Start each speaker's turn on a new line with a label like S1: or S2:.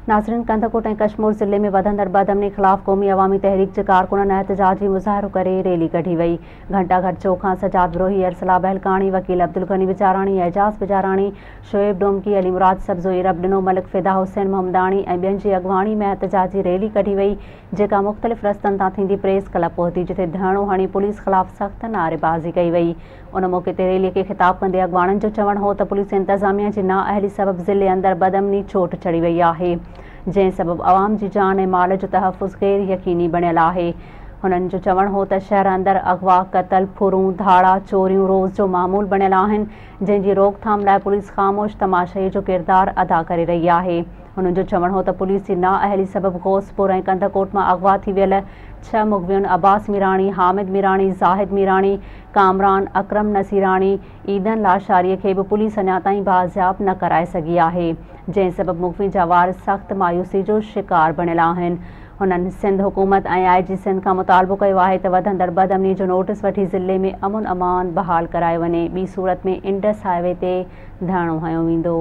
S1: नाज़रीन, कंदकोट ऐं कशमोर ज़िले में वधंदड़ बदअमनी ख़िलाफ़ क़ौमी अवामी तहरीक जे कारकुननि एहतजाजी मुज़ाहिरो करे रैली कढी वई। घंटाघर चौक खां सजाद विरोही, अरसला बहलकाणी, वकील अब्दुल गनी विचाराणी, एजाज़ बिजाराणी, शोएब डोमकी, अली मुराद सब्ज़ोई रब ॾिनो, मलिक फ़िदा हुसैन मोहम्मदाणी ऐं ॿियनि जी अॻवाणी में एहतजाजी रैली कढी वई, जेका मुख़्तलिफ़ रस्तनि तां थींदी प्रेस क्लब पहुती, जिथे धरणो हणी पुलिस ख़िलाफ़ सख़्त नारेबाज़ी कई वई। उन मौक़े ते रैलीअ खे ख़िताब कंदे अॻवाणनि जो चवणु हो त पुलिस इंतज़ामिया जी नाअहली सबबि ज़िले अंदरि बदअमनी चोट चढ़ी वई आहे, जंहिं सबबि अवाम जी जान ऐं माल जो तहफ़ुज़ गैर यकीनी बणियल आहे। हुननि जो चवणु हो त शहर अंदरि अगवा, क़त्ल, फुरूं, धाड़ा, चोरियूं रोज़ जो मामूल बणियल आहिनि, जंहिंजी रोकथाम लाइ पुलिस ख़ामोश तमाशाई जो किरदारु अदा करे रही आहे। हुननि जो चवणु हो त पुलिस जी नाअहली सबबि घोसपुर ऐं कंदकोट मां अगवा थी वियल 6 मुग़वियुनि अब्बास मीराणी, हामिद मीराणी, ज़ाहिद मीराणी, कामरान, अकरम नसीराणी, ईदन लाशारीअ खे बि पुलिस अञा ताईं बाज़ियाब न कराए सघी आहे, जंहिं सबबि मुग़वियुनि जा वारिस सख़्त मायूसी जो शिकार बणियल आहिनि। हुननि सिंध हुकूमत ऐं IG सिंध खां मुतालबो कयो आहे त वधंदड़ बदअमनी जो नोटिस वठी ज़िले में अमुन अमान बहाल करायो वञे, ॿी सूरत में इंडस हाईवे ते धरणो हंयो वेंदो।